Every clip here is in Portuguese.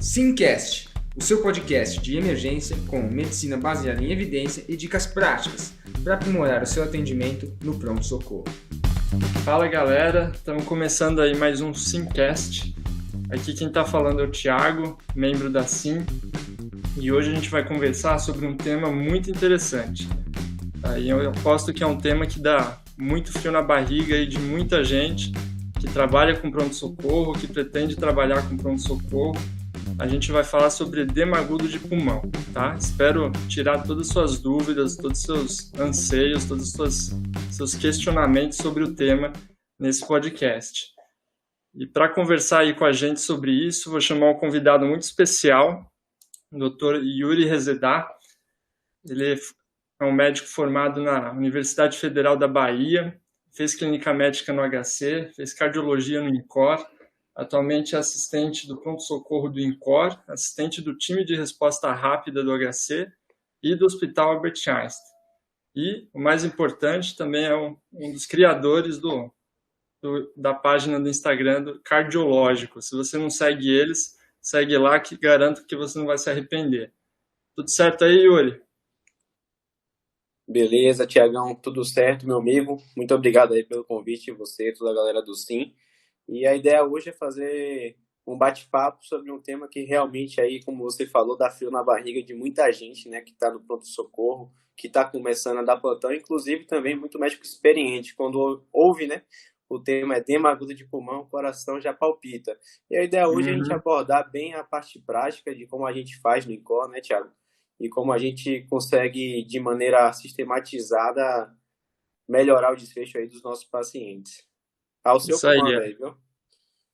Simcast, o seu podcast de emergência com medicina baseada em evidência e dicas práticas para aprimorar o seu atendimento no pronto-socorro. Fala galera, estamos começando aí mais um Simcast. Aqui quem está falando é o Thiago, membro da Sim, e hoje a gente vai conversar sobre um tema muito interessante. E eu aposto que é um tema que dá muito frio na barriga aí de muita gente que trabalha com pronto-socorro, que pretende trabalhar com pronto-socorro. A gente vai falar sobre edema agudo de pulmão, tá? Espero tirar todas as suas dúvidas, todos os seus anseios, todos os seus questionamentos sobre o tema nesse podcast. E para conversar aí com a gente sobre isso, vou chamar um convidado muito especial, o Dr. Yuri Rezedá. Ele é um médico formado na Universidade Federal da Bahia, fez clínica médica no HC, fez cardiologia no INCOR, atualmente é assistente do pronto-socorro do INCOR, assistente do time de resposta rápida do HC e do Hospital Albert Einstein. E, o mais importante, também é um dos criadores da página do Instagram do Cardiológico. Se você não segue eles, segue lá que garanto que você não vai se arrepender. Tudo certo aí, Yuri? Beleza, Tiagão, tudo certo, meu amigo. Muito obrigado aí pelo convite, você e toda a galera do Sim. E a ideia hoje é fazer um bate-papo sobre um tema que realmente aí, como você falou, dá frio na barriga de muita gente, né, que está no pronto-socorro, que está começando a dar plantão, inclusive também muito médico experiente. Quando ouve, né, o tema é edema agudo de pulmão, o coração já palpita. E a ideia hoje é a gente abordar bem a parte prática de como a gente faz no INCOR, né, Thiago? E como a gente consegue, de maneira sistematizada, melhorar o desfecho aí dos nossos pacientes. Ao seu comando aí, viu?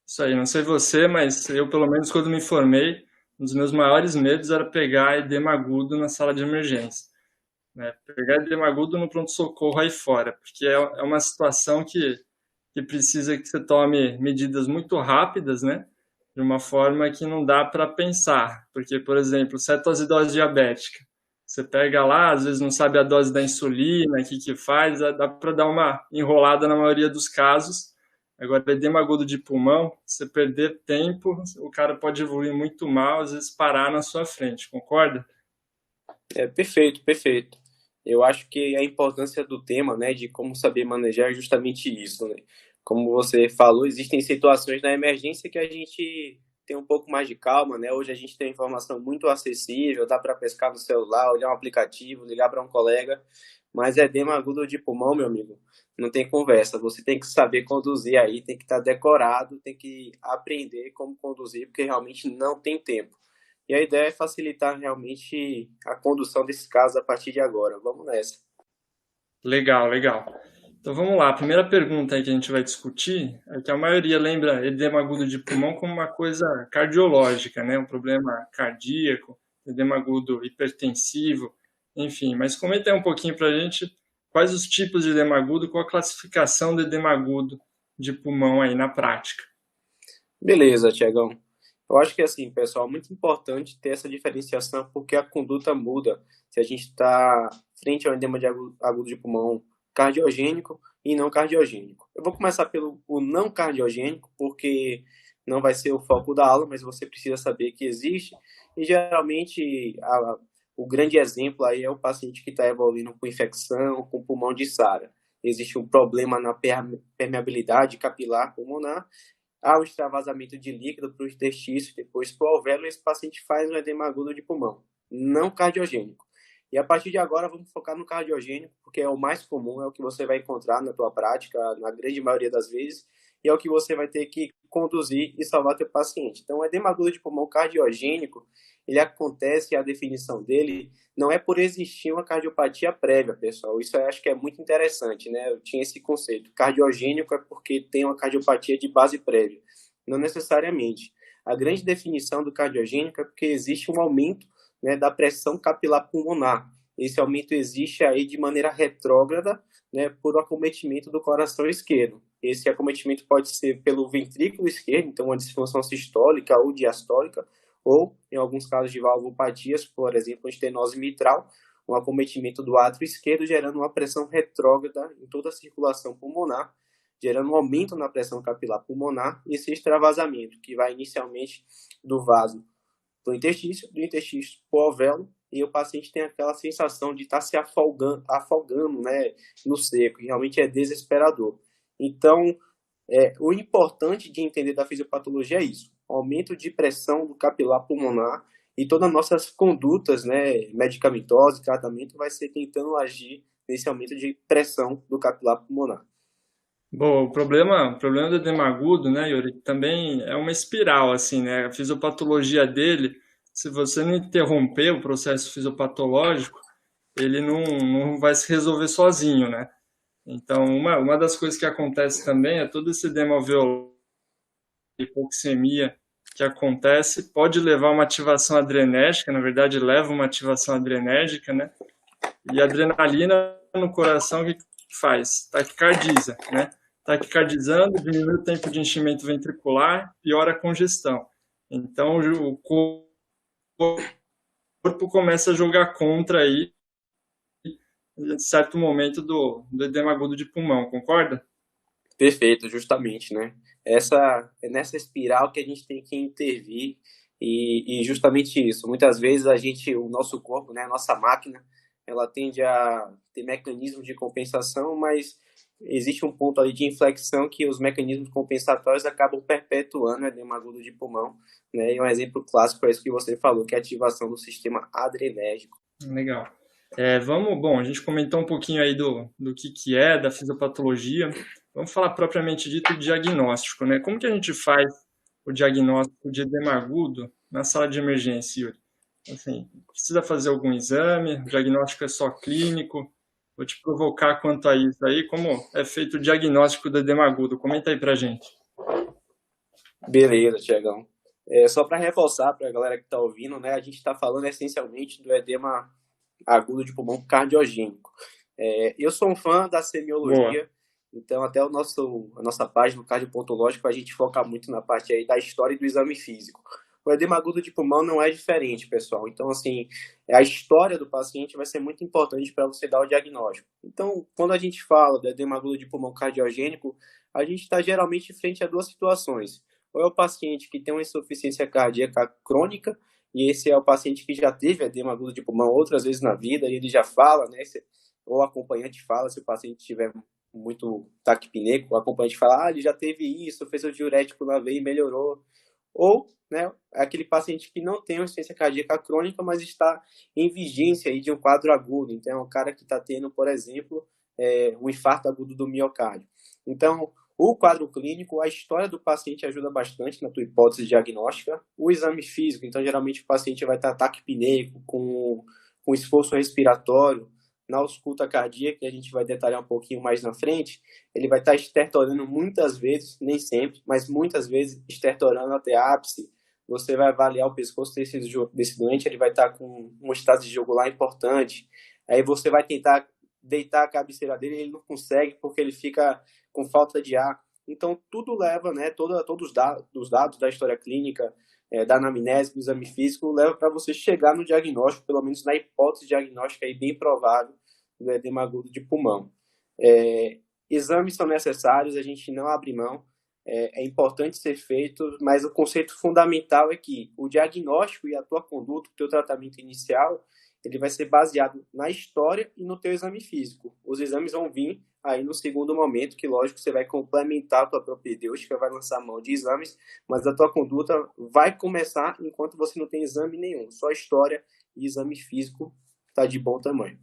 Isso aí, não sei você, mas eu, pelo menos, quando me formei, um dos meus maiores medos era pegar edema agudo na sala de emergência. Né? Pegar edema agudo no pronto-socorro aí fora, porque é uma situação que precisa que você tome medidas muito rápidas, né? De uma forma que não dá para pensar. Porque, por exemplo, cetoacidose diabética. Você pega lá, às vezes não sabe a dose da insulina, o que faz, dá para dar uma enrolada na maioria dos casos. Agora, edema agudo de pulmão, você perder tempo, o cara pode evoluir muito mal, às vezes parar na sua frente, concorda? Perfeito. Eu acho que a importância do tema, né, de como saber manejar é justamente isso, né? Como você falou, existem situações na emergência que a gente tem um pouco mais de calma, né? Hoje a gente tem informação muito acessível, dá para pescar no celular, olhar um aplicativo, ligar para um colega, mas edema agudo de pulmão, meu amigo, não tem conversa. Você tem que saber conduzir aí, tem que estar decorado, tem que aprender como conduzir, porque realmente não tem tempo. E a ideia é facilitar realmente a condução desses casos a partir de agora. Vamos nessa. Legal. Então vamos lá, a primeira pergunta aí que a gente vai discutir é que a maioria lembra edema agudo de pulmão como uma coisa cardiológica, né? Um problema cardíaco, edema agudo hipertensivo, enfim. Mas comenta aí um pouquinho para a gente quais os tipos de edema agudo, qual a classificação do edema agudo de pulmão aí na prática. Beleza, Tiagão. Eu acho que assim, pessoal, é muito importante ter essa diferenciação porque a conduta muda se a gente está frente ao edema agudo de pulmão cardiogênico e não cardiogênico. Eu vou começar pelo não cardiogênico, porque não vai ser o foco da aula, mas você precisa saber que existe. E geralmente o grande exemplo aí é o paciente que está evoluindo com infecção, com pulmão de SARA. Existe um problema na permeabilidade capilar pulmonar, há o extravasamento de líquido para o interstício, depois para o alvéolo, e esse paciente faz um edema agudo de pulmão, não cardiogênico. E a partir de agora vamos focar no cardiogênico, porque é o mais comum, é o que você vai encontrar na tua prática, na grande maioria das vezes, e é o que você vai ter que conduzir e salvar teu paciente. Então, o edema agudo de pulmão cardiogênico, ele acontece, a definição dele não é por existir uma cardiopatia prévia, pessoal. Isso eu acho que é muito interessante, né? Eu tinha esse conceito. Cardiogênico é porque tem uma cardiopatia de base prévia. Não necessariamente. A grande definição do cardiogênico é porque existe um aumento, né, da pressão capilar pulmonar. Esse aumento existe aí de maneira retrógrada, né, por acometimento do coração esquerdo. Esse acometimento pode ser pelo ventrículo esquerdo, então uma disfunção sistólica ou diastólica, ou, em alguns casos de valvopatias, por exemplo, estenose mitral, um acometimento do átrio esquerdo, gerando uma pressão retrógrada em toda a circulação pulmonar, gerando um aumento na pressão capilar pulmonar e esse extravasamento, que vai inicialmente do vaso do interstício para o alvéolo, e o paciente tem aquela sensação de estar se afogando, né, no seco, e realmente é desesperador. Então, o importante de entender da fisiopatologia é isso, aumento de pressão do capilar pulmonar, e todas as nossas condutas, né, medicamentosas, tratamento, vai ser tentando agir nesse aumento de pressão do capilar pulmonar. Bom, o problema do edema agudo, né, Yuri, também é uma espiral, assim, né? A fisiopatologia dele, se você não interromper o processo fisiopatológico, ele não vai se resolver sozinho, né? Então, uma das coisas que acontece também é todo esse edema alveolar, hipoxemia que acontece, pode levar a uma ativação adrenérgica, na verdade leva uma ativação adrenérgica, né? E a adrenalina no coração, o que faz? Taquicardiza, né? Taquicardizando, diminui o tempo de enchimento ventricular, piora a congestão. Então, o corpo começa a jogar contra aí, em certo momento do edema agudo de pulmão, concorda? Perfeito, justamente, né? É nessa espiral que a gente tem que intervir e justamente isso. Muitas vezes o nosso corpo, né, a nossa máquina, ela tende a ter mecanismos de compensação, mas existe um ponto ali de inflexão que os mecanismos compensatórios acabam perpetuando o edema agudo de pulmão, né? E um exemplo clássico é isso que você falou, que é a ativação do sistema adrenérgico. Legal. Bom, a gente comentou um pouquinho aí do que é, da fisiopatologia. Vamos falar propriamente dito do diagnóstico, né? Como que a gente faz o diagnóstico de edema agudo na sala de emergência, Yuri? Assim, precisa fazer algum exame? O diagnóstico é só clínico? Vou te provocar quanto a isso aí. Como é feito o diagnóstico do edema agudo? Comenta aí pra gente. Beleza, Tiagão. Só para reforçar para a galera que está ouvindo, né? A gente está falando essencialmente do edema agudo de pulmão cardiogênico. Eu sou um fã da semiologia. Boa. Então, até a nossa página, o cardiopontológico, a gente foca muito na parte aí da história e do exame físico. O edema agudo de pulmão não é diferente, pessoal. Então, assim, a história do paciente vai ser muito importante para você dar o diagnóstico. Então, quando a gente fala do edema agudo de pulmão cardiogênico, a gente está geralmente frente a duas situações. Ou é o paciente que tem uma insuficiência cardíaca crônica, e esse é o paciente que já teve edema agudo de pulmão outras vezes na vida, e ele já fala, né? Ou o acompanhante fala, se o paciente tiver muito taquipneico, o acompanhante fala, ele já teve isso, fez o diurético na veia e melhorou. Ou, né, aquele paciente que não tem uma insuficiência cardíaca crônica, mas está em vigência aí de um quadro agudo. Então, é um cara que está tendo, por exemplo, um infarto agudo do miocárdio. Então, o quadro clínico, a história do paciente ajuda bastante na tua hipótese diagnóstica. O exame físico, então, geralmente o paciente vai estar taquipneico, com esforço respiratório, na ausculta cardíaca, que a gente vai detalhar um pouquinho mais na frente, ele vai estar estertorando muitas vezes, nem sempre, mas muitas vezes estertorando até ápice. Você vai avaliar o pescoço desse doente, ele vai estar com um estado de jugular importante. Aí você vai tentar deitar a cabeceira dele, ele não consegue porque ele fica com falta de ar. Então, tudo leva, né, todos os dados da história clínica, da anamnese, do exame físico, leva para você chegar no diagnóstico, pelo menos na hipótese diagnóstica aí bem provável do edema agudo de pulmão. Exames são necessários, a gente não abre mão, é importante ser feito, mas o conceito fundamental é que o diagnóstico e a tua conduta, o teu tratamento inicial, ele vai ser baseado na história e no teu exame físico. Os exames vão vir aí no segundo momento, que lógico você vai complementar a tua propedêutica, vai lançar mão de exames, mas a tua conduta vai começar enquanto você não tem exame nenhum. Só história e exame físico está de bom tamanho.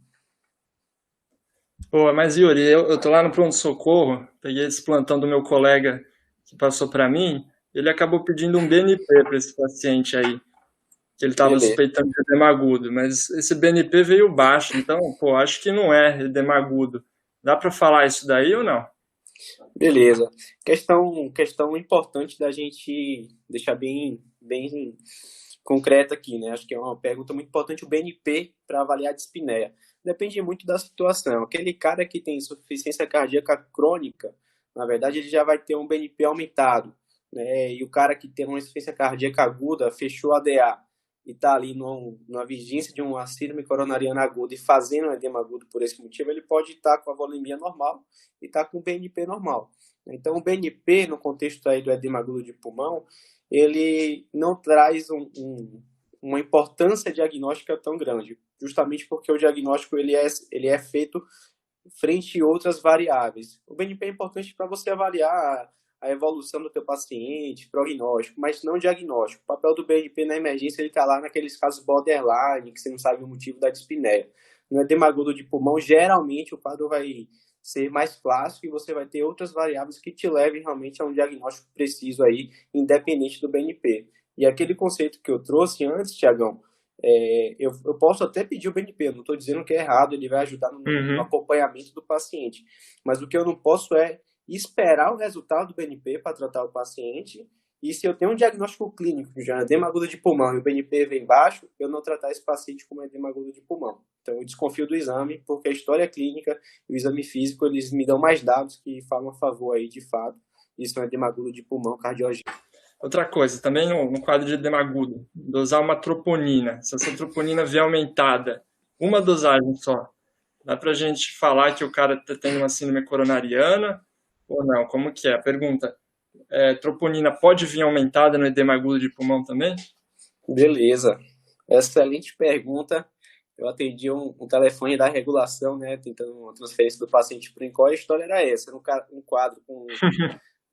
Pô, mas Yuri, eu tô lá no pronto-socorro, peguei esse plantão do meu colega que passou para mim, ele acabou pedindo um BNP para esse paciente aí, que ele estava Beleza. suspeitando de edema agudo, mas esse BNP veio baixo, então, pô, acho que não é edema agudo. Dá para falar isso daí ou não? Beleza. Questão importante da gente deixar bem concreta aqui, né? Acho que é uma pergunta muito importante, o BNP para avaliar a dispneia. Depende muito da situação. Aquele cara que tem insuficiência cardíaca crônica, na verdade, ele já vai ter um BNP aumentado, né? E o cara que tem uma insuficiência cardíaca aguda, fechou a DA e está ali numa vigência de uma síndrome coronariana aguda e fazendo um edema agudo por esse motivo, ele pode estar com a volemia normal e estar com o BNP normal. Então, o BNP, no contexto aí do edema agudo de pulmão, ele não traz uma importância diagnóstica tão grande, justamente porque o diagnóstico ele é feito frente a outras variáveis. O BNP é importante para você avaliar a evolução do teu paciente, prognóstico, mas não diagnóstico. O papel do BNP na emergência ele está lá naqueles casos borderline, que você não sabe o motivo da dispneia. No edema agudo de pulmão, geralmente o quadro vai ser mais clássico e você vai ter outras variáveis que te levem realmente a um diagnóstico preciso aí, independente do BNP. E aquele conceito que eu trouxe antes, Tiagão, eu posso até pedir o BNP, eu não estou dizendo que é errado, ele vai ajudar no acompanhamento do paciente, mas o que eu não posso é esperar o resultado do BNP para tratar o paciente, e se eu tenho um diagnóstico clínico de edema agudo de pulmão e o BNP vem baixo, eu não tratar esse paciente como edema agudo de pulmão. Então eu desconfio do exame, porque a história clínica e o exame físico, eles me dão mais dados que falam a favor aí, de fato, isso é um edema agudo de pulmão cardiogênico. Outra coisa, também no quadro de edema agudo, dosar uma troponina. Se essa troponina vier aumentada, uma dosagem só, dá pra gente falar que o cara tá tendo uma síndrome coronariana ou não? Como que é? Pergunta, troponina pode vir aumentada no edema agudo de pulmão também? Beleza, excelente pergunta. Eu atendi um telefone da regulação, né, tentando uma transferência do paciente para o INCOR, a história era essa, um quadro com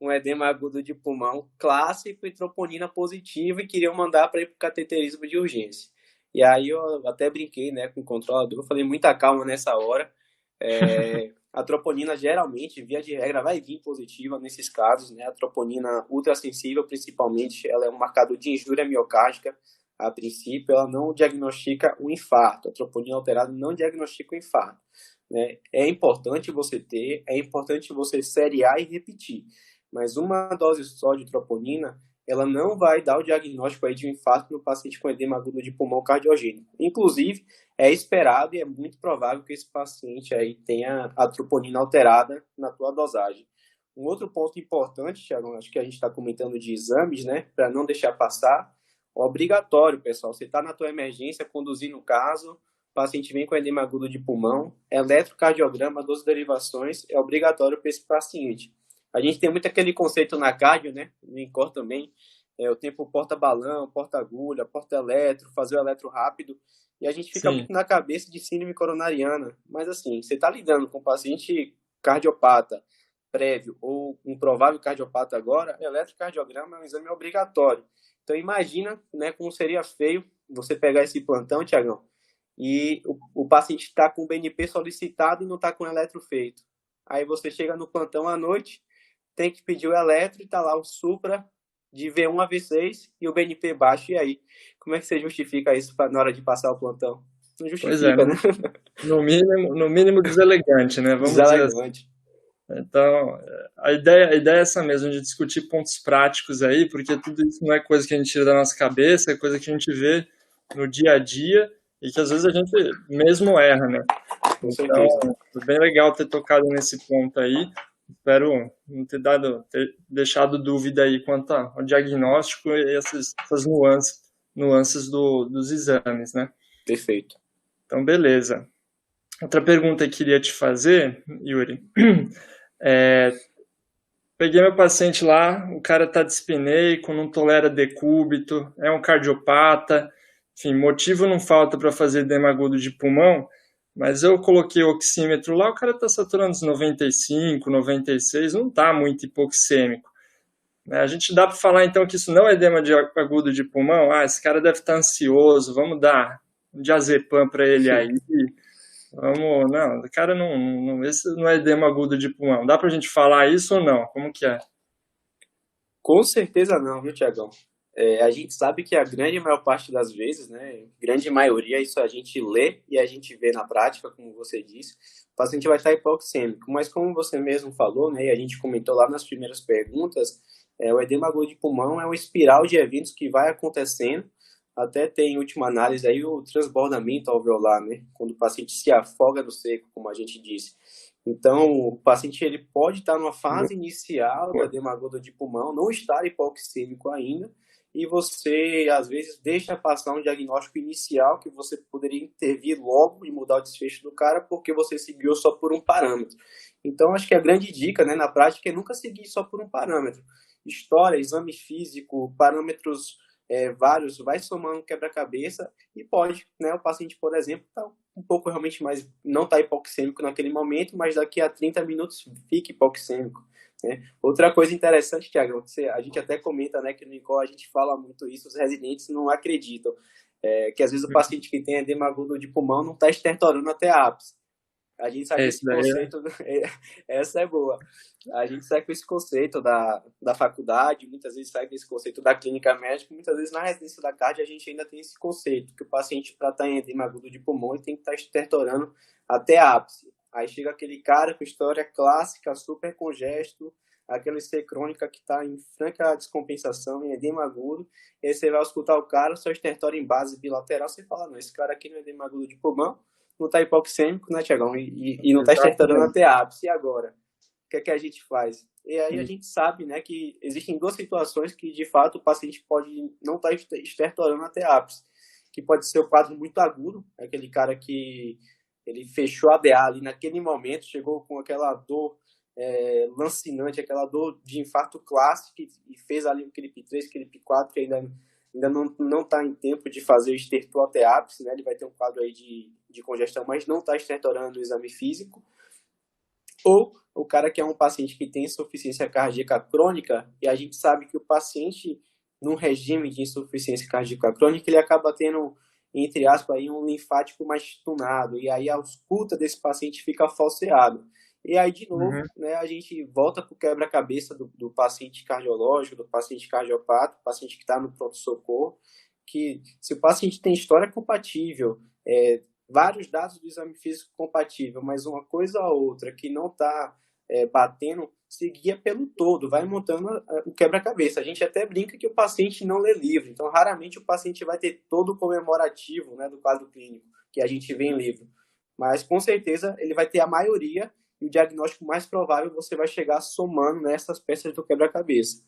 um edema agudo de pulmão clássico e troponina positiva e queriam mandar para ir para o cateterismo de urgência. E aí eu até brinquei, né, com o controlador, falei muita calma nessa hora. A troponina geralmente, via de regra, vai vir positiva nesses casos, né, a troponina ultrassensível principalmente, ela é um marcador de injúria miocárdica. A princípio, ela não diagnostica o infarto. A troponina alterada não diagnostica o infarto, né? É importante você ter, é importante você seriar e repetir. Mas uma dose só de troponina, ela não vai dar o diagnóstico aí de um infarto no paciente com edema agudo de pulmão cardiogênico. Inclusive, é esperado e é muito provável que esse paciente aí tenha a troponina alterada na tua dosagem. Um outro ponto importante, Thiago, acho que a gente está comentando de exames, né? Para não deixar passar, obrigatório, pessoal. Você está na tua emergência, conduzindo o caso, o paciente vem com edema agudo de pulmão, eletrocardiograma, 12 derivações, é obrigatório para esse paciente. A gente tem muito aquele conceito na cardio, né? No INCOR também, o tempo porta-balão, porta-agulha, porta-eletro, fazer o eletro rápido, e a gente fica muito na cabeça de síndrome coronariana. Mas assim, você está lidando com um paciente cardiopata prévio ou um provável cardiopata agora, eletrocardiograma é um exame obrigatório. Então imagina, né, como seria feio você pegar esse plantão, Tiagão, e o paciente está com o BNP solicitado e não está com o eletro feito. Aí você chega no plantão à noite, tem que pedir o eletro e está lá o supra de V1 a V6 e o BNP baixo. E aí, como é que você justifica isso na hora de passar o plantão? Não justifica, né? No mínimo deselegante, né? Vamos deselegante. Dizer assim. Então, a ideia é essa mesmo, de discutir pontos práticos aí, porque tudo isso não é coisa que a gente tira da nossa cabeça, é coisa que a gente vê no dia a dia e que às vezes a gente mesmo erra, né? Então, é bem legal ter tocado nesse ponto aí. Espero não ter deixado dúvida aí quanto ao diagnóstico e essas nuances dos exames, né? Perfeito. Então, beleza. Outra pergunta que eu queria te fazer, Yuri, peguei meu paciente lá, o cara está dispneico, não tolera decúbito, é um cardiopata, enfim, motivo não falta para fazer edema agudo de pulmão, mas eu coloquei o oxímetro lá, o cara está saturando uns 95, 96, não está muito hipoxêmico. A gente dá para falar então que isso não é edema agudo de pulmão? Esse cara deve estar ansioso, vamos dar um diazepam para ele aí. Não, o cara esse não é edema agudo de pulmão. Dá pra gente falar isso ou não? Como que é? Com certeza não, viu, Tiagão? A gente sabe que a grande maior parte das vezes, né, grande maioria, isso a gente lê e a gente vê na prática, como você disse, o paciente vai estar hipoxêmico, mas como você mesmo falou, né, e a gente comentou lá nas primeiras perguntas, o edema agudo de pulmão é uma espiral de eventos que vai acontecendo. Até tem, em última análise, aí, o transbordamento alveolar, né? Quando o paciente se afoga no seco, como a gente disse. Então, o paciente ele pode estar numa fase inicial do edema agudo de pulmão, não estar hipoxêmico ainda, e você, às vezes, deixa passar um diagnóstico inicial que você poderia intervir logo e mudar o desfecho do cara porque você seguiu só por um parâmetro. Então, acho que a grande dica, né, na prática é nunca seguir só por um parâmetro. História, exame físico, parâmetros vários, vai somando quebra-cabeça e pode, né, o paciente, por exemplo, tá um pouco realmente mais, não está hipoxêmico naquele momento, mas daqui a 30 minutos fica hipoxêmico, né? Outra coisa interessante, Thiago, a gente até comenta, né, que no INCOR a gente fala muito isso, os residentes não acreditam, que às vezes o paciente que tem edema agudo de pulmão não está estertorando até a ápice. A gente sabe esse conceito, essa é boa. A gente sai com esse conceito da faculdade, muitas vezes sai com esse conceito da clínica médica, muitas vezes na residência da cardio a gente ainda tem esse conceito, que o paciente, para estar em edema agudo de pulmão, ele tem que estar estertorando até a ápice. Aí chega aquele cara com história clássica, super congesto, aquela IC crônica que está em franca descompensação, em edema agudo, e aí você vai escutar o cara, só estertora em base bilateral, você fala, não, esse cara aqui não é edema agudo de pulmão, não está hipoxêmico, né, Tiagão? E não está estertorando até a ápice. E agora? O que é que a gente faz? E aí a gente sabe, né, que existem duas situações que, de fato, o paciente pode não estar estertorando até a ápice. Que pode ser o quadro muito agudo, aquele cara que ele fechou a DA ali naquele momento, chegou com aquela dor lancinante, aquela dor de infarto clássico e fez ali o CLIP 3, CLIP 4, que ainda não está em tempo de fazer o estertor até ápice, né? Ele vai ter um quadro aí de congestão, mas não está estertorando o exame físico. Ou o cara que é um paciente que tem insuficiência cardíaca crônica, e a gente sabe que o paciente, num regime de insuficiência cardíaca crônica, ele acaba tendo, entre aspas, aí, um linfático mais tunado, e aí a ausculta desse paciente fica falseado. E aí, de novo, né, a gente volta para o quebra-cabeça do paciente cardiológico, do paciente cardiopata, do paciente que está no pronto-socorro, que se o paciente tem história compatível, vários dados do exame físico compatível, mas uma coisa ou outra que não está batendo, se guia pelo todo, vai montando o quebra-cabeça. A gente até brinca que o paciente não lê livro, então raramente o paciente vai ter todo o comemorativo, né, do quadro clínico que a gente vê em livro, mas com certeza ele vai ter a maioria e o diagnóstico mais provável você vai chegar somando nessas peças do quebra-cabeça.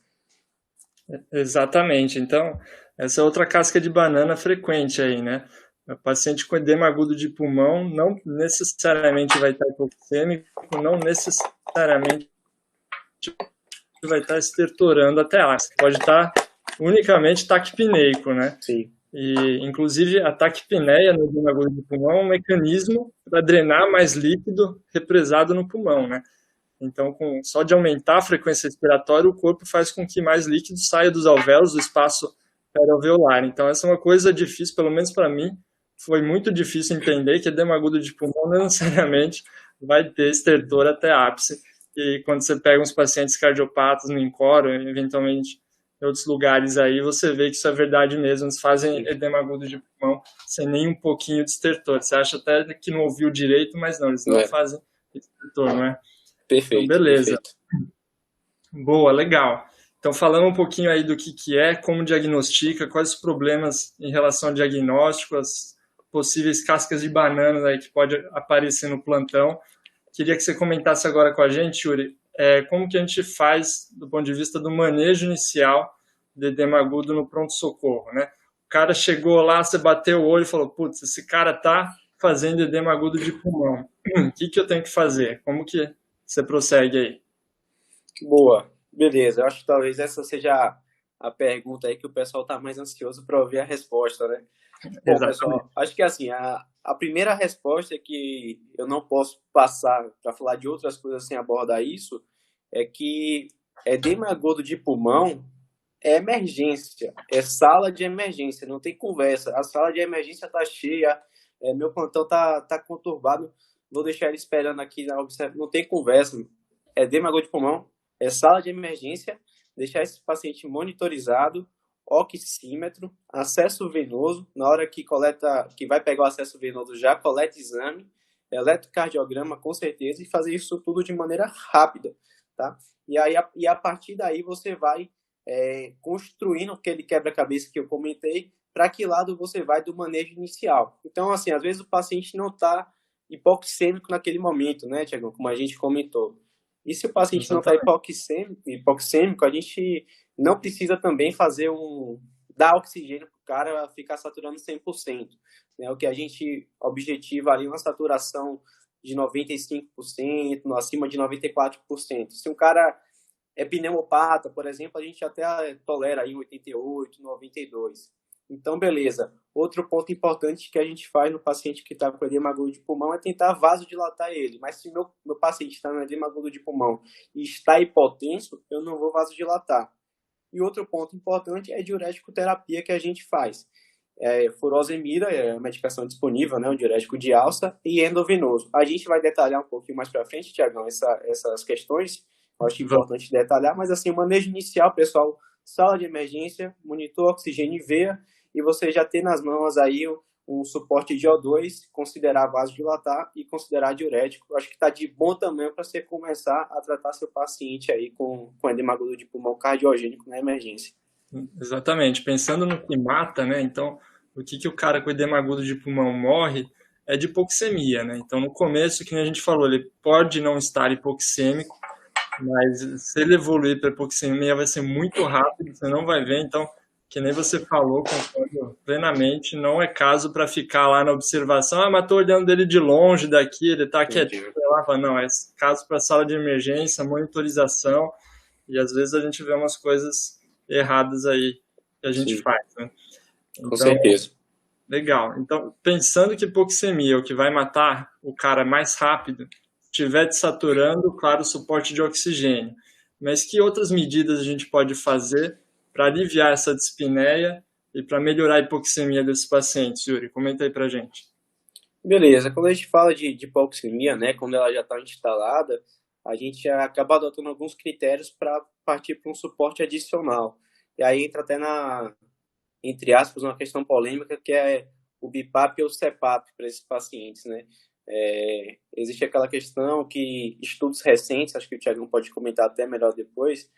Exatamente. Então, essa é outra casca de banana frequente aí, né? O paciente com edema agudo de pulmão não necessariamente vai estar hipoxêmico, não necessariamente vai estar estertorando até a ápice. Pode estar unicamente taquipneico, né? Sim. E, inclusive, a taquipneia no edema agudo de pulmão é um mecanismo para drenar mais líquido represado no pulmão, né? Então, só de aumentar a frequência respiratória, o corpo faz com que mais líquido saia dos alvéolos, do espaço perialveolar. Então, essa é uma coisa difícil, pelo menos para mim, foi muito difícil entender que edema agudo de pulmão não necessariamente vai ter estertor até ápice. E quando você pega uns pacientes cardiopatas no INCOR, eventualmente em outros lugares aí, você vê que isso é verdade mesmo, eles fazem edema agudo de pulmão sem nem um pouquinho de estertor. Você acha até que não ouviu direito, mas não, eles não fazem estertor, não é? Perfeito. Então, beleza. Perfeito. Boa, legal. Então, falando um pouquinho aí do que é, como diagnostica, quais os problemas em relação ao diagnóstico, as possíveis cascas de bananas aí que pode aparecer no plantão. Queria que você comentasse agora com a gente, Yuri, como que a gente faz do ponto de vista do manejo inicial de edema agudo no pronto-socorro, né? O cara chegou lá, você bateu o olho e falou, putz, esse cara tá fazendo edema agudo de pulmão. O que eu tenho que fazer? Como que você prossegue aí? Boa, beleza. Eu acho que talvez essa seja a pergunta aí que o pessoal tá mais ansioso para ouvir a resposta, né? Bom, pessoal, acho que assim, a primeira resposta é que eu não posso passar para falar de outras coisas sem abordar isso, é que edema agudo de pulmão é emergência, é sala de emergência, não tem conversa. A sala de emergência tá cheia, meu plantão tá conturbado, vou deixar ele esperando aqui na observação, não tem conversa. Edema agudo de pulmão é sala de emergência, deixar esse paciente monitorizado, oxímetro, acesso venoso, na hora que vai pegar o acesso venoso, já coleta exame, eletrocardiograma com certeza, e fazer isso tudo de maneira rápida, tá? E a partir daí você vai construindo aquele quebra-cabeça que eu comentei, para que lado você vai do manejo inicial. Então, assim, às vezes o paciente não está hipoxêmico naquele momento, né, Tiago, como a gente comentou. E se o paciente não está hipoxêmico, a gente não precisa também dar oxigênio para o cara ficar saturando 100%. Né? O que a gente objetiva ali é uma saturação de 95%, acima de 94%. Se um cara é pneumopata, por exemplo, a gente até tolera aí 88, 92. Então, beleza. Outro ponto importante que a gente faz no paciente que está com edema agudo de pulmão é tentar vasodilatar ele. Mas se meu paciente está no edema agudo de pulmão e está hipotenso, eu não vou vasodilatar. E outro ponto importante é a diurético terapia que a gente faz. Furosemida é a medicação disponível, né, um diurético de alça, e endovenoso. A gente vai detalhar um pouquinho mais para frente, Tiagão, essas questões. Eu acho importante detalhar, mas assim, o manejo inicial, pessoal, sala de emergência, monitor, oxigênio e veia, e você já tem nas mãos aí um suporte de O2, considerar vasodilatar e considerar diurético. Eu acho que está de bom tamanho para você começar a tratar seu paciente aí com edema agudo de pulmão cardiogênico na emergência. Exatamente. Pensando no que mata, né? Então, o que o cara com edema agudo de pulmão morre é de hipoxemia, né? Então, no começo, que a gente falou, ele pode não estar hipoxêmico, mas se ele evoluir para hipoxemia vai ser muito rápido, você não vai ver. Então, que nem você falou, concordo plenamente, não é caso para ficar lá na observação, mas estou olhando dele de longe daqui, ele está quietinho lá, não, é caso para sala de emergência, monitorização, e às vezes a gente vê umas coisas erradas aí que a gente faz, né? Então, com certeza. Legal. Então, pensando que hipoxemia é o que vai matar o cara mais rápido, estiver desaturando, claro, o suporte de oxigênio. Mas que outras medidas a gente pode fazer para aliviar essa dispneia e para melhorar a hipoxemia desses pacientes, Yuri? Comenta aí para a gente. Beleza. Quando a gente fala de hipoxemia, né, quando ela já está instalada, a gente acaba adotando alguns critérios para partir para um suporte adicional. E aí entra até entre aspas, uma questão polêmica, que é o BiPAP ou o CPAP para esses pacientes, né? Existe aquela questão que estudos recentes, acho que o Thiago pode comentar até melhor depois,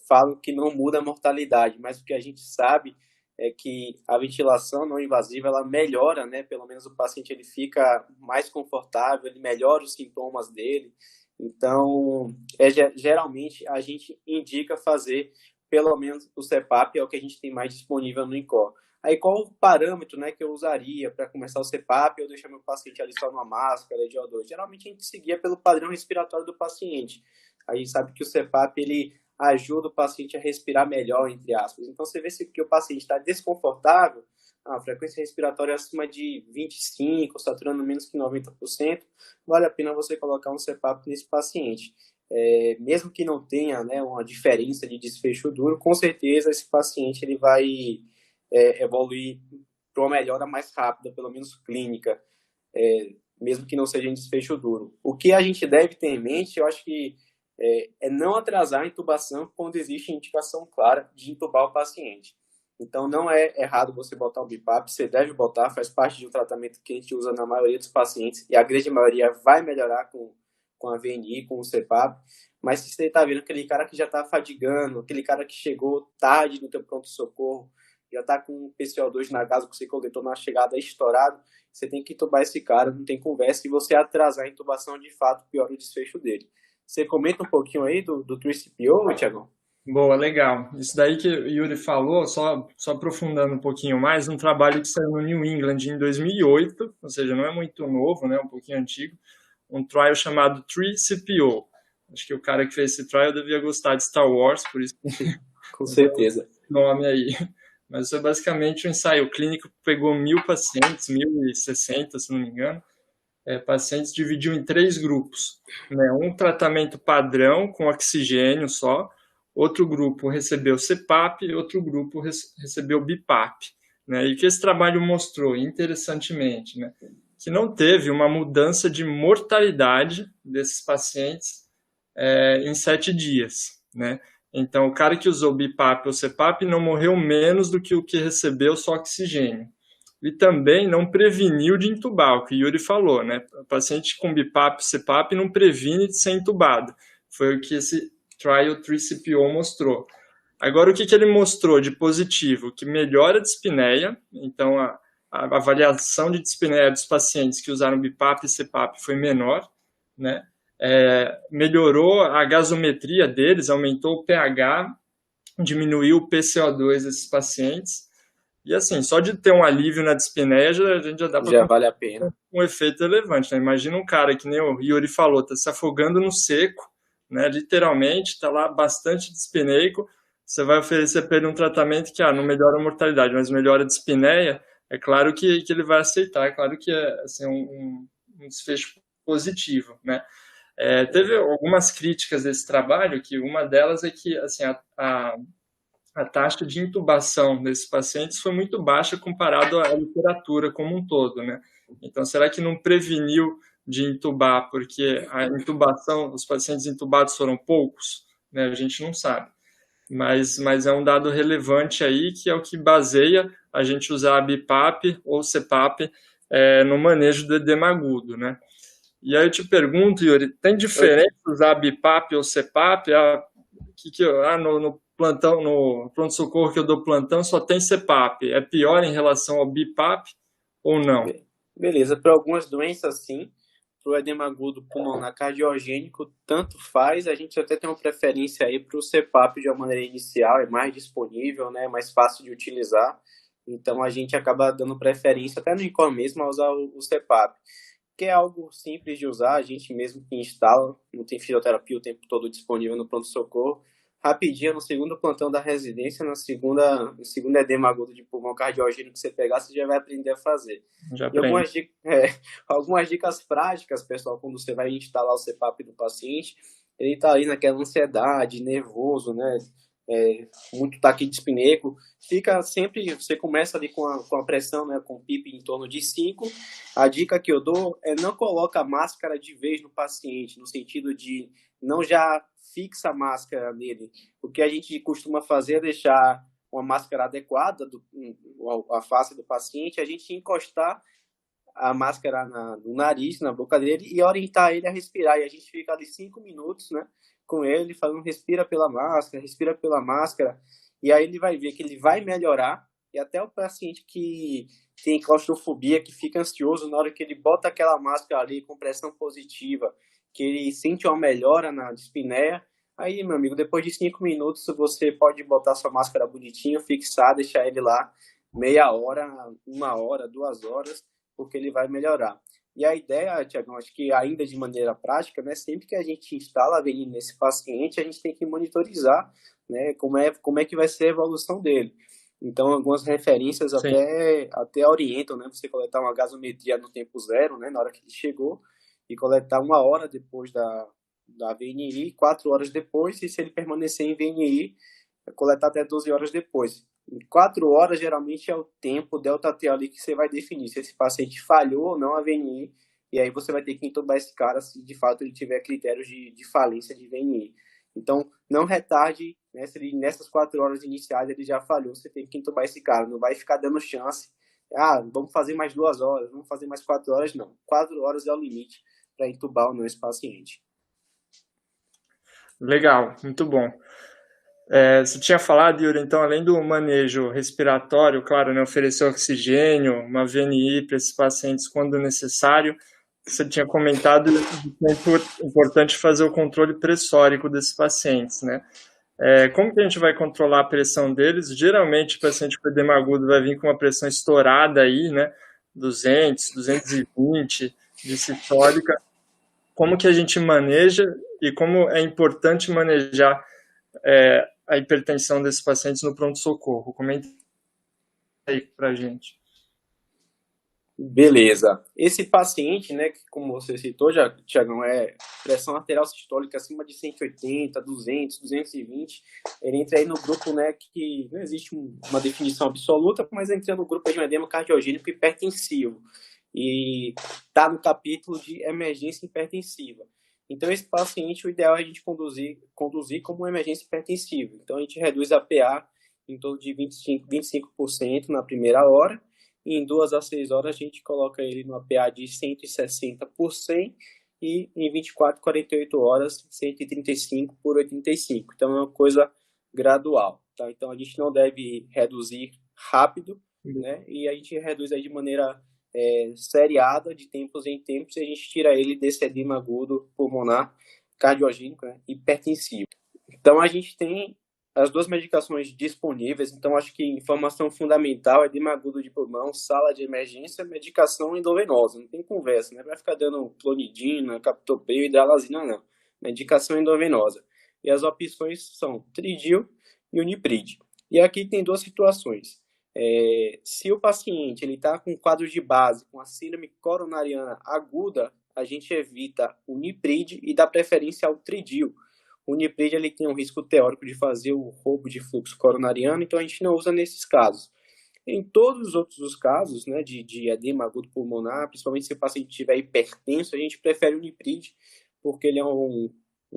falam que não muda a mortalidade, mas o que a gente sabe é que a ventilação não invasiva, ela melhora, né? Pelo menos o paciente ele fica mais confortável, ele melhora os sintomas dele. Então, geralmente a gente indica fazer pelo menos o CPAP, é o que a gente tem mais disponível no INCOR. Aí qual o parâmetro, né, que eu usaria para começar o CPAP ou deixar meu paciente ali só numa máscara de O2? Geralmente a gente seguia pelo padrão respiratório do paciente. A gente sabe que o CPAP ele ajuda o paciente a respirar melhor, entre aspas. Então você vê que o paciente está desconfortável, a frequência respiratória é acima de 25, saturando menos que 90%, vale a pena você colocar um CPAP nesse paciente. Mesmo que não tenha, né, uma diferença de desfecho duro, com certeza esse paciente ele vai evoluir para uma melhora mais rápida, pelo menos clínica, mesmo que não seja em desfecho duro. O que a gente deve ter em mente, eu acho que é não atrasar a intubação quando existe indicação clara de intubar o paciente. Então, não é errado você botar um BiPAP, você deve botar, faz parte de um tratamento que a gente usa na maioria dos pacientes, e a grande maioria vai melhorar com a VNI, com o CPAP, mas se você está vendo aquele cara que já está fadigando, aquele cara que chegou tarde no teu pronto-socorro, já está com o PCO2 na gás, que você coletou na chegada estourado, você tem que intubar esse cara, não tem conversa, e você atrasar a intubação, de fato, piora o desfecho dele. Você comenta um pouquinho aí do 3CPO, Thiago? Boa, legal. Isso daí que o Yuri falou, só aprofundando um pouquinho mais, um trabalho que saiu no New England em 2008, ou seja, não é muito novo, né, um pouquinho antigo, um trial chamado 3CPO. Acho que o cara que fez esse trial devia gostar de Star Wars, por isso com certeza o nome aí. Mas foi basicamente um ensaio clínico que pegou 1.000 pacientes, 1.060, se não me engano, pacientes dividiu em 3 grupos, né? Um tratamento padrão com oxigênio só, outro grupo recebeu CPAP e outro grupo recebeu BiPAP, né? E o que esse trabalho mostrou, interessantemente, né? Que não teve uma mudança de mortalidade desses pacientes em 7 dias, né? Então, o cara que usou BiPAP ou CPAP não morreu menos do que o que recebeu só oxigênio. E também não preveniu de intubar, o que o Yuri falou, né? O paciente com BiPAP ou CPAP não previne de ser entubado. Foi o que esse Trial 3CPO mostrou. Agora, o que ele mostrou de positivo? Que melhora a dispneia, então a avaliação de dispneia dos pacientes que usaram BiPAP e CPAP foi menor, né? Melhorou a gasometria deles, aumentou o pH, diminuiu o PCO2 desses pacientes. E assim, só de ter um alívio na dispneia, a gente já dá para... Já vale a pena. Um efeito relevante, né? Imagina um cara que nem o Yuri falou, tá se afogando no seco, né? Literalmente, está lá bastante dispineico, você vai oferecer para ele um tratamento que não melhora a mortalidade, mas melhora a dispneia, é claro que ele vai aceitar, é claro que é assim, um desfecho positivo, né? Teve algumas críticas desse trabalho, que uma delas é que assim, a taxa de intubação desses pacientes foi muito baixa comparado à literatura como um todo, né? Então, será que não preveniu de intubar porque a intubação, os pacientes intubados foram poucos? Né? A gente não sabe. Mas é um dado relevante aí, que é o que baseia a gente usar a BiPAP ou CPAP no manejo do edema agudo, né? E aí eu te pergunto, Yuri, tem diferença usar a BiPAP ou CPAP? No plantão, no pronto-socorro que eu dou plantão, só tem CPAP. É pior em relação ao BiPAP ou não? Beleza, para algumas doenças, sim. Para o edema agudo pulmonar cardiogênico, tanto faz. A gente até tem uma preferência aí para o CPAP de uma maneira inicial, é mais disponível, né, é mais fácil de utilizar. Então, a gente acaba dando preferência, até no INCOR mesmo, a usar o CPAP, que é algo simples de usar, a gente mesmo que instala, não tem fisioterapia o tempo todo disponível no pronto-socorro. Rapidinho, no segundo plantão da residência, no segundo edema agudo de pulmão cardiogênico que você pegar, você já vai aprender a fazer. Já e algumas dicas práticas, pessoal, quando você vai instalar o CPAP do paciente, ele está ali naquela ansiedade, nervoso, né? Muito taquidispneico, fica sempre, você começa ali com a pressão, né, com o PIP em torno de 5. A dica que eu dou é não coloca a máscara de vez no paciente, no sentido de não já fixa a máscara nele. O que a gente costuma fazer é deixar uma máscara adequada à face do paciente, a gente encostar a máscara no nariz, na boca dele e orientar ele a respirar. E a gente fica ali 5 minutos, né, com ele, falando respira pela máscara, e aí ele vai ver que ele vai melhorar, e até o paciente que tem claustrofobia, que fica ansioso, na hora que ele bota aquela máscara ali com pressão positiva, que ele sente uma melhora na dispneia, aí, meu amigo, depois de 5 minutos, você pode botar sua máscara bonitinho, fixar, deixar ele lá meia hora, 1 hora, 2 horas, porque ele vai melhorar. E a ideia, Tiagão, acho que ainda de maneira prática, né, sempre que a gente instala a VNI nesse paciente, a gente tem que monitorizar, né, como é que vai ser a evolução dele. Então, algumas referências até orientam, né, você coletar uma gasometria no tempo zero, né, na hora que ele chegou, e coletar 1 hora depois da VNI, 4 horas depois, e se ele permanecer em VNI, coletar até 12 horas depois. Em 4 horas, geralmente, é o tempo delta-T ali que você vai definir se esse paciente falhou ou não a VNI, e aí você vai ter que entubar esse cara se de fato ele tiver critérios de falência de VNI. Então, não retarde, né, se ele, nessas 4 horas iniciais ele já falhou, você tem que entubar esse cara, não vai ficar dando chance. Vamos fazer mais 2 horas, vamos fazer mais 4 horas, não. 4 horas é o limite para entubar ou não esse paciente. Legal, muito bom. Você tinha falado, Yuri, então, além do manejo respiratório, claro, né, oferecer oxigênio, uma VNI para esses pacientes quando necessário, você tinha comentado que é importante fazer o controle pressórico desses pacientes, né? Como que a gente vai controlar a pressão deles? Geralmente, o paciente com edema agudo vai vir com uma pressão estourada aí, né? 200, 220 de sistólica. Como que a gente maneja e como é importante manejar a hipertensão desses pacientes no pronto-socorro? Comenta aí pra gente. Beleza. Esse paciente, né, que como você citou, Tiagão, pressão arterial sistólica acima de 180, 200, 220, ele entra aí no grupo, né, que não existe uma definição absoluta, mas entra no grupo de um edema cardiogênico hipertensivo. E tá no capítulo de emergência hipertensiva. Então, esse paciente, o ideal é a gente conduzir como uma emergência hipertensiva. Então, a gente reduz a PA em torno de 25% na primeira hora, e em 2 a 6 horas a gente coloca ele numa PA de 160 por 100, e em 24, 48 horas, 135 por 85. Então, é uma coisa gradual. Tá? Então, a gente não deve reduzir rápido, né? E a gente reduz aí de maneira seriada, de tempos em tempos, e a gente tira ele desse edema agudo pulmonar cardiogênico, né, hipertensivo. Então, a gente tem as 2 medicações disponíveis. Então, acho que informação fundamental é edema agudo de pulmão, sala de emergência, medicação endovenosa. Não tem conversa, né? Vai ficar dando clonidina, captopril, hidralazina, não. medicação endovenosa. E as opções são Tridil e Unipride. E aqui tem duas situações. Se o paciente está com quadro de base, com a síndrome coronariana aguda, a gente evita o Unipride e dá preferência ao Tridil. O Unipride ele tem um risco teórico de fazer o roubo de fluxo coronariano, então a gente não usa nesses casos. Em todos os outros casos, né, de edema agudo pulmonar, principalmente se o paciente estiver hipertenso, a gente prefere o Unipride, porque ele é um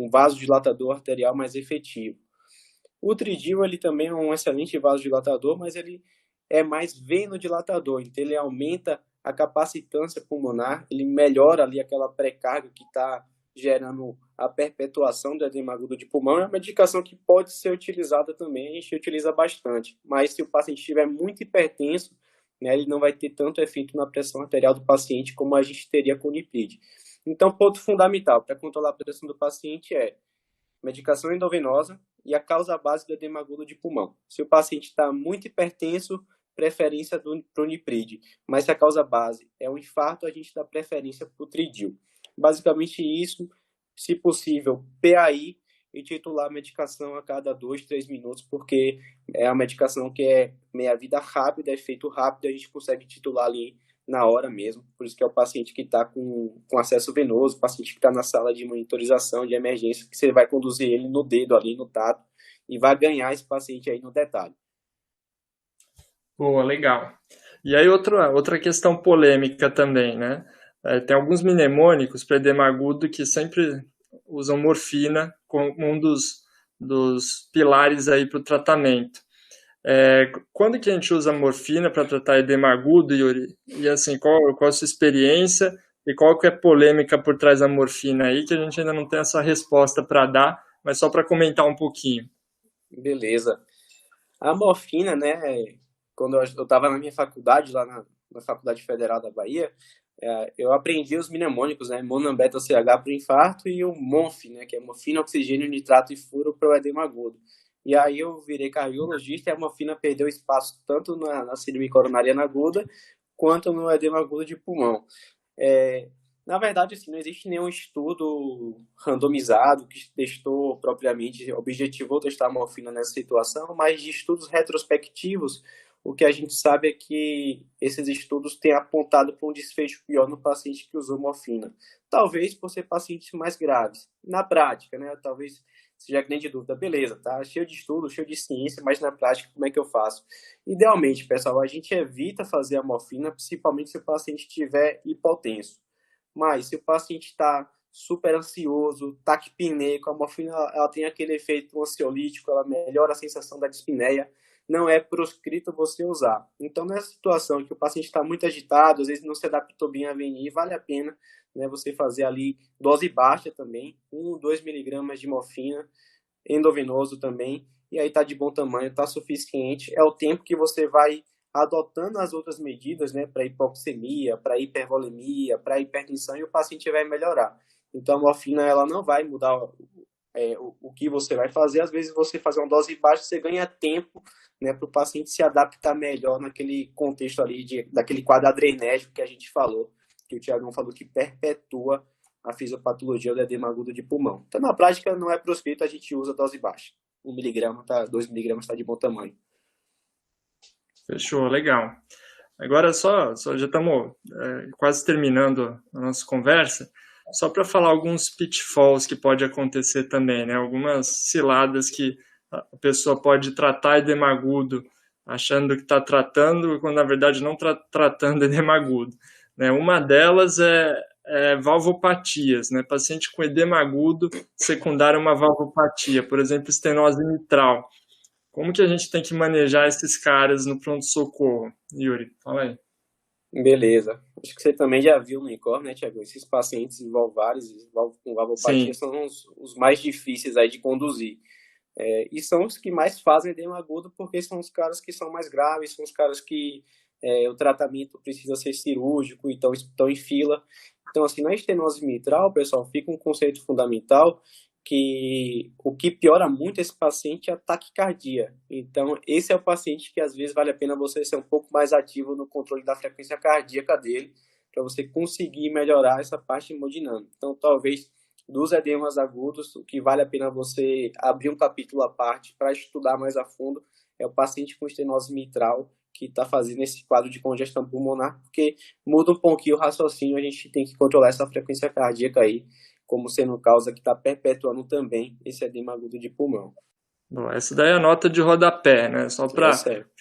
vasodilatador arterial mais efetivo. O Tridil ele também é um excelente vasodilatador, mas ele é mais venodilatador, então ele aumenta a capacitância pulmonar, ele melhora ali aquela pré-carga que está gerando a perpetuação do edema agudo de pulmão. É uma medicação que pode ser utilizada também, a gente utiliza bastante, mas se o paciente estiver muito hipertenso, né, ele não vai ter tanto efeito na pressão arterial do paciente como a gente teria com o Unipride. Então, ponto fundamental para controlar a pressão do paciente é medicação endovenosa e a causa base do edema agudo de pulmão. Se o paciente está muito hipertenso, preferência para o Unipride, mas se a causa base é um infarto, a gente dá preferência para o Tridil. Basicamente isso, se possível, PAI e titular a medicação a cada 2-3 minutos, porque é a medicação que é meia-vida rápida, efeito rápido, a gente consegue titular ali na hora mesmo. Por isso que é o paciente que está com acesso venoso, o paciente que está na sala de monitorização de emergência, que você vai conduzir ele no dedo ali, no tato, e vai ganhar esse paciente aí no detalhe. Boa, legal. E aí outra questão polêmica também, né? Tem alguns mnemônicos para edema agudo que sempre usam morfina como um dos pilares aí para o tratamento. Quando que a gente usa morfina para tratar edema agudo, Yuri? E assim, qual a sua experiência e qual que é a polêmica por trás da morfina aí, que a gente ainda não tem essa resposta para dar, mas só para comentar um pouquinho. Beleza. A morfina, né, quando eu estava na minha faculdade, lá na Faculdade Federal da Bahia, eu aprendi os mnemônicos, né, Monambeta-CH para o infarto e o MONF, né, que é morfina, oxigênio, nitrato e furo para o edema agudo. E aí eu virei cardiologista e a morfina perdeu espaço tanto na síndrome coronariana aguda quanto no edema agudo de pulmão. Na verdade, assim, não existe nenhum estudo randomizado que testou propriamente, objetivou testar a morfina nessa situação, mas de estudos retrospectivos, o que a gente sabe é que esses estudos têm apontado para um desfecho pior no paciente que usou morfina. Talvez por ser pacientes mais graves. Na prática, né, talvez seja grande dúvida. Beleza, tá cheio de estudo, cheio de ciência, mas na prática como é que eu faço? Idealmente, pessoal, a gente evita fazer a morfina, principalmente se o paciente estiver hipotenso. Mas se o paciente está super ansioso, taquipneico, a morfina ela tem aquele efeito ansiolítico, ela melhora a sensação da dispneia, não é proscrito você usar. Então, nessa situação que o paciente está muito agitado, às vezes não se adaptou bem a VNI, vale a pena, né, você fazer ali dose baixa também, 1-2 miligramas de morfina, endovenoso também, e aí está de bom tamanho, está suficiente. É o tempo que você vai adotando as outras medidas, né, para hipoxemia, para hipervolemia, para hipertensão, e o paciente vai melhorar. Então, a morfina ela não vai mudar o que você vai fazer. Às vezes, você fazer uma dose baixa, você ganha tempo, né, para o paciente se adaptar melhor naquele contexto ali, daquele quadro adrenérgico que a gente falou, que o Tiagão falou que perpetua a fisiopatologia do edema agudo de pulmão. Então, na prática, não é proscrito, a gente usa dose baixa. 1 miligrama, 2 miligramas está de bom tamanho. Fechou, legal. Agora só já estamos quase terminando a nossa conversa, só para falar alguns pitfalls que pode acontecer também, né? Algumas ciladas que a pessoa pode tratar edema agudo achando que está tratando, quando na verdade não está tratando edema agudo, né? Uma delas é valvopatias, né? Paciente com edema agudo secundário a uma valvopatia, por exemplo, estenose mitral. Como que a gente tem que manejar esses caras no pronto-socorro? Yuri, fala aí. Beleza. Acho que você também já viu no INCOR, né, Tiago? Esses pacientes valvares com valvopatia são os mais difíceis aí de conduzir. E são os que mais fazem edema agudo porque são os caras que são mais graves, são os caras que o tratamento precisa ser cirúrgico, então estão em fila. Então, assim, na estenose mitral, pessoal, fica um conceito fundamental que o que piora muito esse paciente é a taquicardia. Então, esse é o paciente que às vezes vale a pena você ser um pouco mais ativo no controle da frequência cardíaca dele, para você conseguir melhorar essa parte hemodinâmica. Então, talvez dos edemas agudos, o que vale a pena você abrir um capítulo à parte para estudar mais a fundo é o paciente com estenose mitral que está fazendo esse quadro de congestão pulmonar, porque muda um pouquinho o raciocínio, a gente tem que controlar essa frequência cardíaca aí, como sendo causa que está perpetuando também esse edema agudo de pulmão. Bom, essa daí é a nota de rodapé, né? Só para...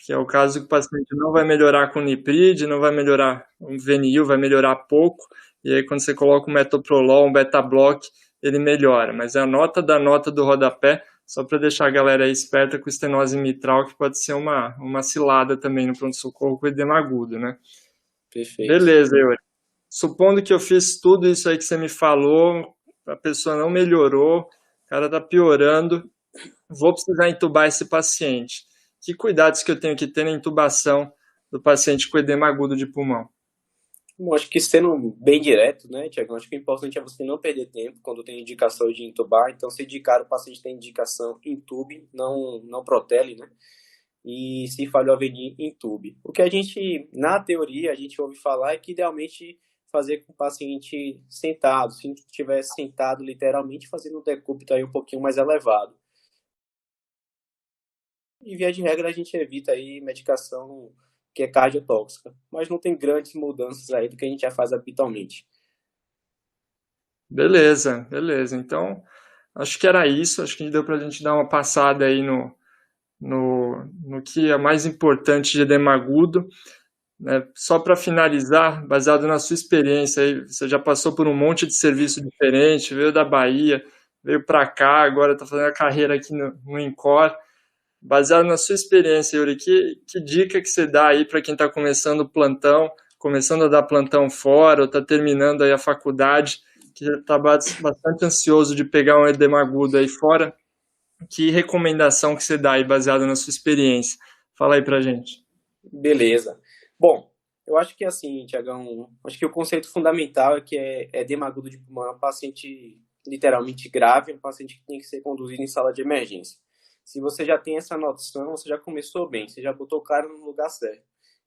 que é o caso que o paciente não vai melhorar com niprid, não vai melhorar um VNU, vai melhorar pouco, e aí quando você coloca um metoprolol, um beta-block, ele melhora. Mas é a nota da nota do rodapé, só para deixar a galera aí esperta com estenose mitral, que pode ser uma cilada também no pronto-socorro com edema agudo, né? Perfeito. Beleza, Yuri. Supondo que eu fiz tudo isso aí que você me falou, a pessoa não melhorou, o cara tá piorando, vou precisar intubar esse paciente. Que cuidados que eu tenho que ter na intubação do paciente com edema agudo de pulmão? Bom, acho que sendo bem direto, né, Tiago? Acho que o importante é você não perder tempo quando tem indicação de intubar. Então, se de cara o paciente tem indicação, intube, não protele, né? E se falhou a venir, intube. O que a gente, na teoria, a gente ouve falar é que idealmente fazer com o paciente sentado, se estiver sentado literalmente, fazendo um decúbito aí um pouquinho mais elevado. E via de regra a gente evita aí medicação que é cardiotóxica, mas não tem grandes mudanças aí do que a gente já faz habitualmente. Beleza. Então, acho que era isso, acho que deu pra gente dar uma passada aí no que é mais importante de edema agudo, né? Só para finalizar, baseado na sua experiência, aí, você já passou por um monte de serviço diferente, veio da Bahia, veio para cá, agora está fazendo a carreira aqui no INCOR. Baseado na sua experiência, Yuri, que dica que você dá aí para quem está começando o plantão, começando a dar plantão fora, ou está terminando aí a faculdade, que já está bastante ansioso de pegar um edema agudo aí fora? Que recomendação que você dá aí, baseada na sua experiência? Fala aí pra gente. Beleza. Bom, eu acho que assim, Tiagão, acho que o conceito fundamental é que edema agudo de pulmão é um paciente literalmente grave, é um paciente que tem que ser conduzido em sala de emergência. Se você já tem essa noção, você já começou bem, você já botou o cara no lugar certo.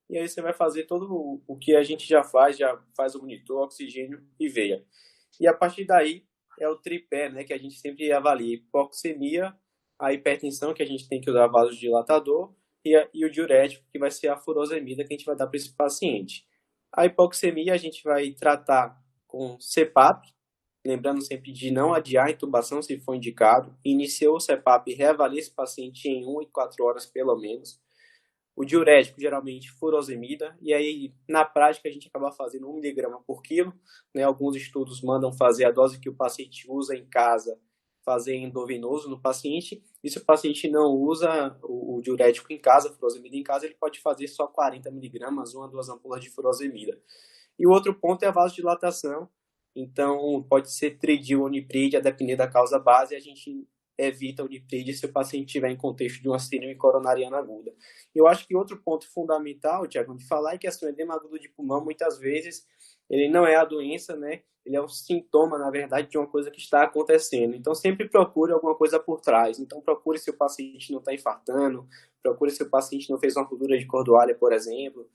E aí você vai fazer todo o que a gente já faz o monitor, oxigênio e veia. E a partir daí é o tripé, né, que a gente sempre avalia: hipoxemia, a hipertensão, que a gente tem que usar vasodilatador, e o diurético, que vai ser a furosemida que a gente vai dar para esse paciente. A hipoxemia a gente vai tratar com CPAP, lembrando sempre de não adiar a intubação se for indicado. Iniciou o CPAP, reavalia esse paciente em 1 e 4 horas pelo menos. O diurético, geralmente, furosemida, e aí, na prática, a gente acaba fazendo 1 mg por quilo, né? Alguns estudos mandam fazer a dose que o paciente usa em casa, fazer endovenoso no paciente, e se o paciente não usa o diurético em casa, furosemida em casa, ele pode fazer só 40 mg, 1 a 2 ampolas de furosemida. E o outro ponto é a vasodilatação. Então, pode ser tridil ou niprid, a depender da causa base, a gente evita o niprid se o paciente estiver em contexto de uma síndrome coronariana aguda. Eu acho que outro ponto fundamental, Tiago, de falar é que o edema agudo de pulmão, muitas vezes, ele não é a doença, né? Ele é um sintoma, na verdade, de uma coisa que está acontecendo. Então, sempre procure alguma coisa por trás. Então, procure se o paciente não está infartando, procure se o paciente não fez uma ruptura de cordoalha, por exemplo.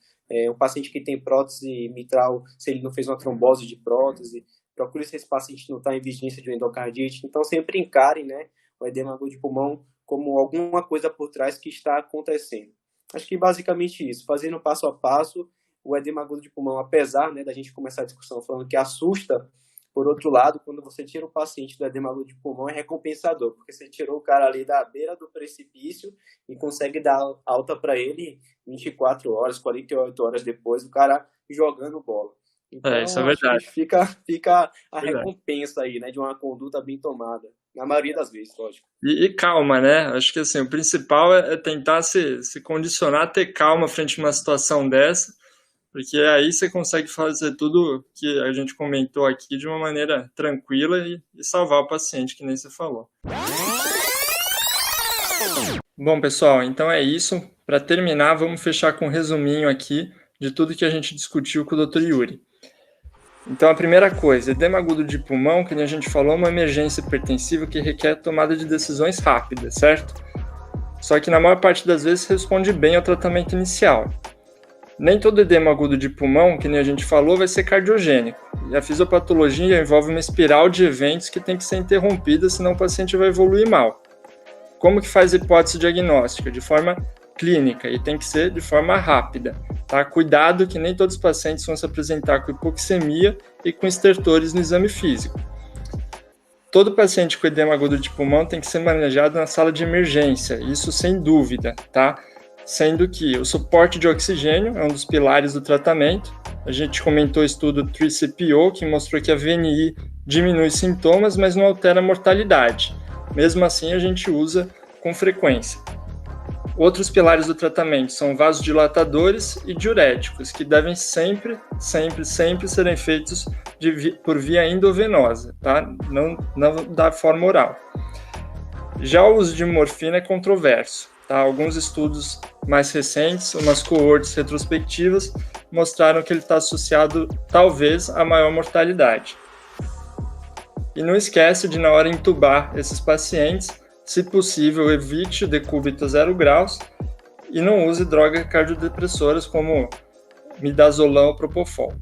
Um paciente que tem prótese mitral, se ele não fez uma trombose de prótese, procure se esse paciente não está em vigilância de endocardite. Então, sempre encare, né, o edema agudo de pulmão como alguma coisa por trás que está acontecendo. Acho que basicamente isso, fazendo passo a passo. O edema agudo de pulmão, apesar, né, da gente começar a discussão falando que assusta, por outro lado, quando você tira o paciente do edema agudo de pulmão, é recompensador, porque você tirou o cara ali da beira do precipício e consegue dar alta para ele 24 horas, 48 horas depois, o cara jogando bola. Então, isso é verdade. Fica a recompensa aí, né, de uma conduta bem tomada. Na maioria das vezes, lógico. E calma, né? Acho que assim, o principal é tentar se condicionar a ter calma frente a uma situação dessa, porque aí você consegue fazer tudo que a gente comentou aqui de uma maneira tranquila e salvar o paciente, que nem você falou. Bom, pessoal, então é isso. Para terminar, vamos fechar com um resuminho aqui de tudo que a gente discutiu com o Dr. Yuri. Então, a primeira coisa, edema agudo de pulmão, que nem a gente falou, é uma emergência hipertensiva que requer tomada de decisões rápidas, certo? Só que na maior parte das vezes responde bem ao tratamento inicial. Nem todo edema agudo de pulmão, que nem a gente falou, vai ser cardiogênico. E a fisiopatologia envolve uma espiral de eventos que tem que ser interrompida, senão o paciente vai evoluir mal. Como que faz a hipótese diagnóstica? De forma clínica, e tem que ser de forma rápida. Tá? Cuidado que nem todos os pacientes vão se apresentar com hipoxemia e com estertores no exame físico. Todo paciente com edema agudo de pulmão tem que ser manejado na sala de emergência, isso sem dúvida, tá? Sendo que o suporte de oxigênio é um dos pilares do tratamento. A gente comentou o estudo 3CPO, que mostrou que a VNI diminui sintomas, mas não altera a mortalidade. Mesmo assim, a gente usa com frequência. Outros pilares do tratamento são vasodilatadores e diuréticos, que devem sempre serem feitos por via endovenosa, tá? Não da forma oral. Já o uso de morfina é controverso, tá? Alguns estudos mais recentes, umas coortes retrospectivas, mostraram que ele está associado, talvez, a maior mortalidade. E não esquece de, na hora de intubar esses pacientes, se possível, evite o decúbito a 0 graus e não use drogas cardiodepressoras como midazolam ou propofol.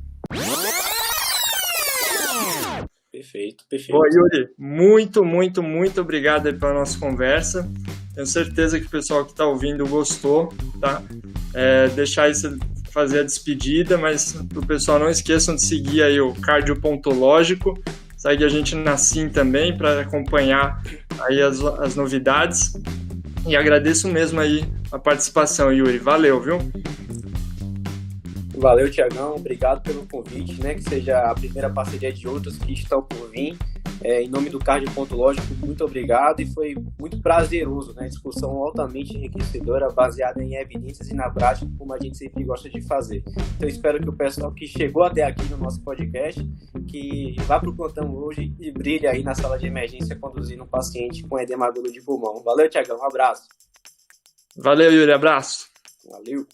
Perfeito. Boa, Yuri, muito obrigado aí pela nossa conversa. Tenho certeza que o pessoal que está ouvindo gostou, tá? Deixar isso, fazer a despedida, mas o pessoal não esqueçam de seguir aí o Cardiopontológico. Segue a gente na SIM também para acompanhar aí as novidades. E agradeço mesmo aí a participação, Yuri. Valeu, viu? Valeu, Tiagão. Obrigado pelo convite, né? Que seja a primeira parceria de outras que estão por vir. Em nome do Cardiopontológico, muito obrigado e foi muito prazeroso, né? Discussão altamente enriquecedora, baseada em evidências e na prática, como a gente sempre gosta de fazer. Então, espero que o pessoal que chegou até aqui no nosso podcast, que vá para o plantão hoje e brilhe aí na sala de emergência conduzindo um paciente com edema agudo de pulmão. Valeu, Tiagão. Um abraço. Valeu, Yuri. Abraço. Valeu.